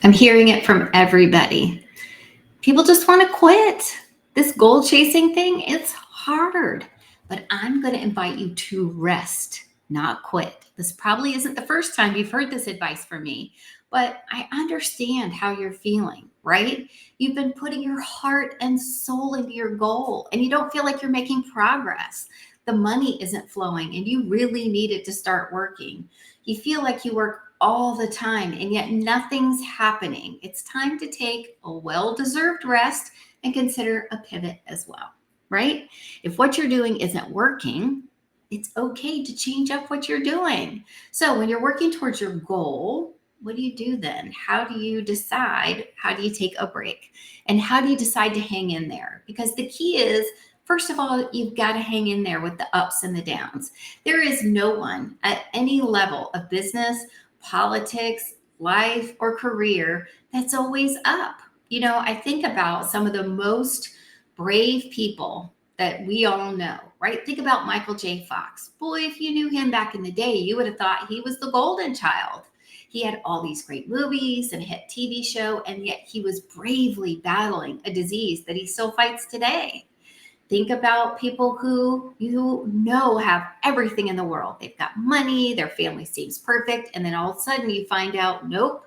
I'm hearing it from everybody. People just want to quit. This goal chasing thing, it's hard. But I'm going to invite you to rest, not quit. This probably isn't the first time you've heard this advice from me, but I understand how you're feeling, right? You've been putting your heart and soul into your goal, and you don't feel like you're making progress. The money isn't flowing, and you really need it to start working. You feel like you work all the time and yet nothing's happening. It's time to take a well deserved rest and consider a pivot as well, right? If what you're doing isn't working, it's okay to change up what you're doing. So when you're working towards your goal, what do you do then? How do you decide? How do you take a break? And how do you decide to hang in there? Because the key is, first of all, you've got to hang in there with the ups and the downs. There is no one at any level of business, politics, life, or career that's always up. I think about some of the most brave people that we all know, right? Think about Michael J. Fox. Boy, if you knew him back in the day, you would have thought he was the golden child. He had all these great movies and a hit TV show, and yet he was bravely battling a disease that he still fights today. Think about people who you know have everything in the world. They've got money, their family seems perfect, and then all of a sudden you find out, nope,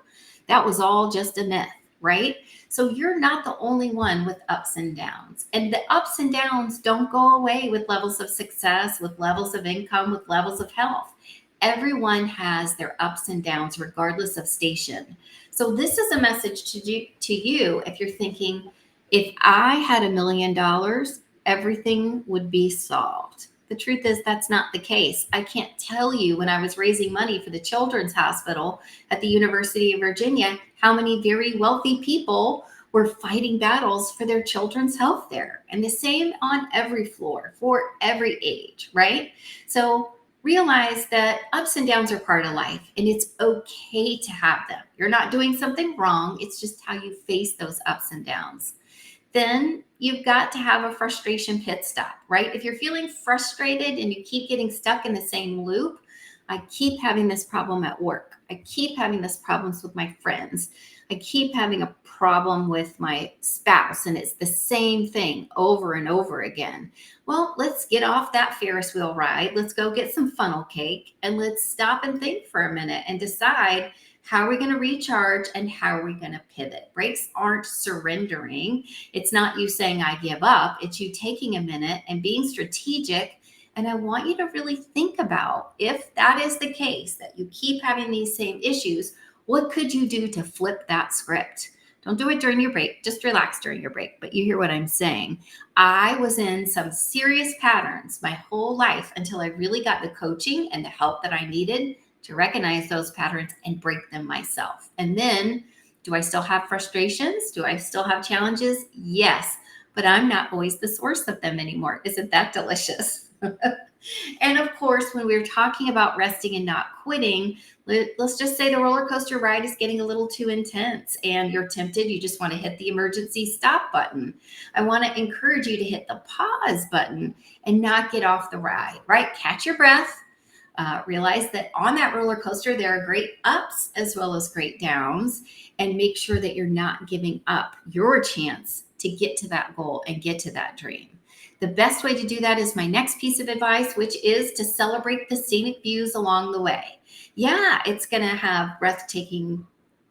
that was all just a myth, right? So you're not the only one with ups and downs. And the ups and downs don't go away with levels of success, with levels of income, with levels of health. Everyone has their ups and downs, regardless of station. So this is a message to you if you're thinking, if I had $1 million, everything would be solved. The truth is, that's not the case. I can't tell you when I was raising money for the Children's Hospital at the University of Virginia how many very wealthy people were fighting battles for their children's health there. And the same on every floor for every age, right? So realize that ups and downs are part of life, and it's okay to have them. You're not doing something wrong. It's just how you face those ups and downs. Then you've got to have a frustration pit stop, right? If you're feeling frustrated and you keep getting stuck in the same loop, I keep having this problem at work. I keep having this problems with my friends. I keep having a problem with my spouse, and it's the same thing over and over again. Well, let's get off that Ferris wheel ride. Let's go get some funnel cake, and let's stop and think for a minute and decide, how are we going to recharge and how are we going to pivot? Breaks aren't surrendering. It's not you saying, I give up. It's you taking a minute and being strategic. And I want you to really think about, if that is the case, that you keep having these same issues, what could you do to flip that script? Don't do it during your break. Just relax during your break. But you hear what I'm saying. I was in some serious patterns my whole life until I really got the coaching and the help that I needed to recognize those patterns and break them myself. And then, do I still have frustrations? Do I still have challenges? Yes, but I'm not always the source of them anymore. Isn't that delicious? And of course, when we're talking about resting and not quitting, let's just say the roller coaster ride is getting a little too intense and you're tempted, you just want to hit the emergency stop button. I want to encourage you to hit the pause button and not get off the ride, right? Catch your breath. Realize that on that roller coaster, there are great ups as well as great downs, and make sure that you're not giving up your chance to get to that goal and get to that dream. The best way to do that is my next piece of advice, which is to celebrate the scenic views along the way. Yeah, it's going to have breathtaking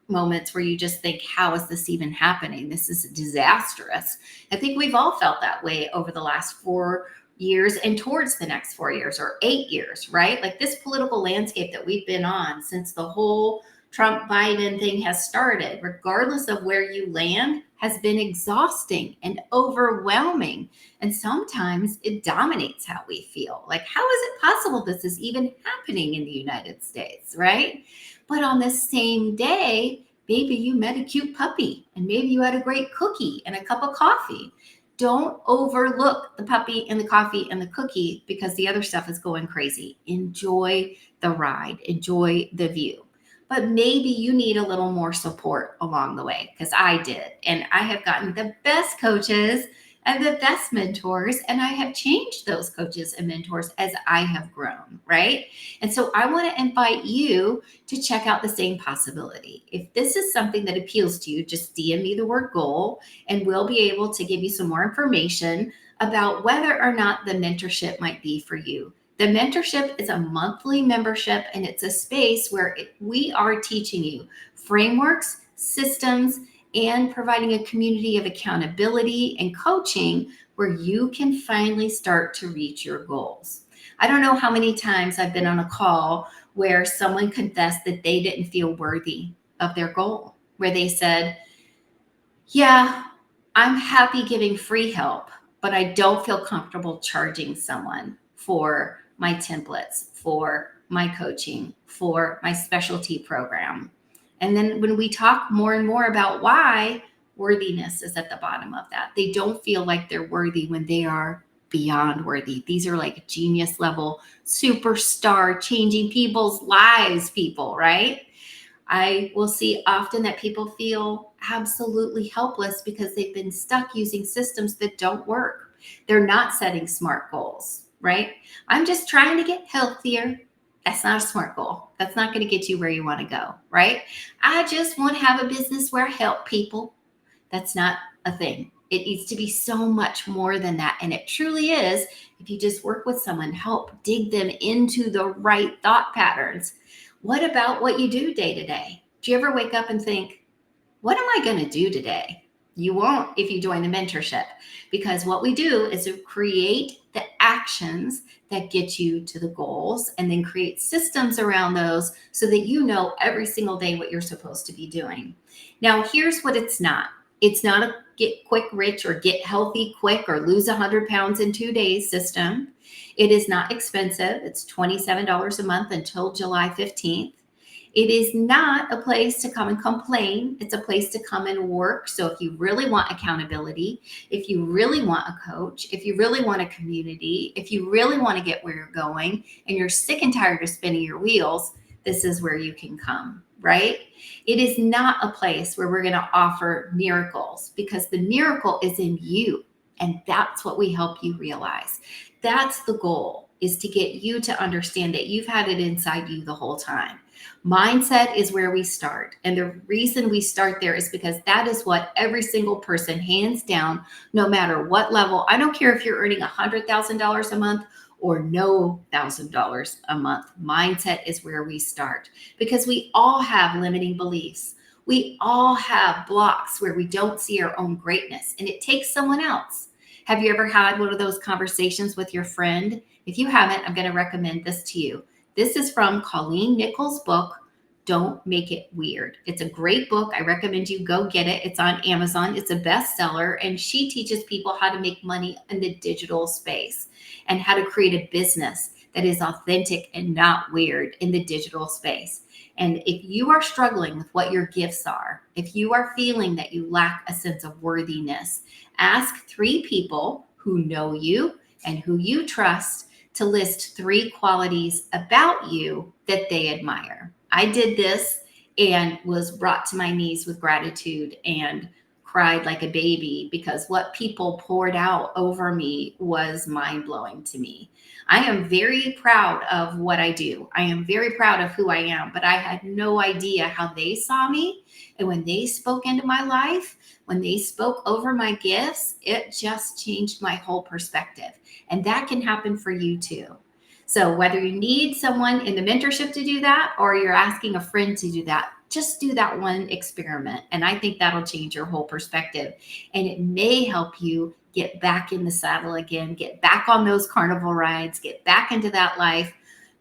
moments where you just think, how is this even happening? This is disastrous. I think we've all felt that way over the last 4 years and towards the next 4 years or 8 years, right? Like this political landscape that we've been on since the whole Trump Biden thing has started, regardless of where you land, has been exhausting and overwhelming. And sometimes it dominates how we feel. Like, how is it possible this is even happening in the United States, right? But on the same day, maybe you met a cute puppy and maybe you had a great cookie and a cup of coffee. Don't overlook the puppy and the coffee and the cookie because the other stuff is going crazy. Enjoy the ride, enjoy the view. But maybe you need a little more support along the way, because I did. And I have gotten the best coaches and the best mentors, and I have changed those coaches and mentors as I have grown, right? And so I want to invite you to check out the same possibility. If this is something that appeals to you, just DM me the word goal, and we'll be able to give you some more information about whether or not the mentorship might be for you. The mentorship is a monthly membership, and it's a space where we are teaching you frameworks, systems, and providing a community of accountability and coaching where you can finally start to reach your goals. I don't know how many times I've been on a call where someone confessed that they didn't feel worthy of their goal, where they said, yeah, I'm happy giving free help, but I don't feel comfortable charging someone for my templates, for my coaching, for my specialty program. And then when we talk more and more about why, worthiness is at the bottom of that. They don't feel like they're worthy when they are beyond worthy. These are like genius level, superstar, changing people's lives people, right? I will see often that people feel absolutely helpless because they've been stuck using systems that don't work. They're not setting smart goals, right? I'm just trying to get healthier. That's not a smart goal. That's not going to get you where you want to go, right? I just want to have a business where I help people. That's not a thing. It needs to be so much more than that. And it truly is if you just work with someone, help dig them into the right thought patterns. What about what you do day to day? Do you ever wake up and think, what am I going to do today? You won't if you join the mentorship, because what we do is to create the actions that get you to the goals and then create systems around those so that you know every single day what you're supposed to be doing. Now, here's what it's not. It's not a get quick rich or get healthy quick or lose 100 pounds in 2 days system. It is not expensive. It's $27 a month until July 15th. It is not a place to come and complain. It's a place to come and work. So if you really want accountability, if you really want a coach, if you really want a community, if you really want to get where you're going and you're sick and tired of spinning your wheels, this is where you can come, right? It is not a place where we're going to offer miracles, because the miracle is in you. And that's what we help you realize. That's the goal, is to get you to understand that you've had it inside you the whole time. Mindset is where we start. And the reason we start there is because that is what every single person, hands down, no matter what level, I don't care if you're earning $100,000 a month or no $1,000 a month, mindset is where we start, because we all have limiting beliefs. We all have blocks where we don't see our own greatness, and it takes someone else. Have you ever had one of those conversations with your friend? If you haven't, I'm going to recommend this to you. This is from Colleen Nichols' book, Don't Make It Weird. It's a great book. I recommend you go get it. It's on Amazon. It's a bestseller, and she teaches people how to make money in the digital space and how to create a business that is authentic and not weird in the digital space. And if you are struggling with what your gifts are, if you are feeling that you lack a sense of worthiness, ask 3 people who know you and who you trust to list 3 qualities about you that they admire. I did this and was brought to my knees with gratitude and cried like a baby, because what people poured out over me was mind-blowing to me. I am very proud of what I do. I am very proud of who I am, but I had no idea how they saw me. And when they spoke into my life, when they spoke over my gifts, it just changed my whole perspective. And that can happen for you too. So whether you need someone in the mentorship to do that, or you're asking a friend to do that, just do that one experiment. And I think that'll change your whole perspective. And it may help you get back in the saddle again, get back on those carnival rides, get back into that life.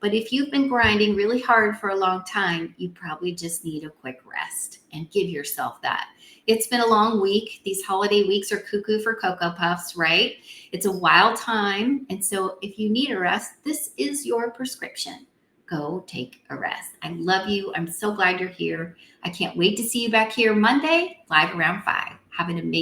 But if you've been grinding really hard for a long time, you probably just need a quick rest, and give yourself that. It's been a long week. These holiday weeks are cuckoo for Cocoa Puffs, right? It's a wild time. And so if you need a rest, this is your prescription. Go take a rest. I love you. I'm so glad you're here. I can't wait to see you back here Monday, live around 5. Have an amazing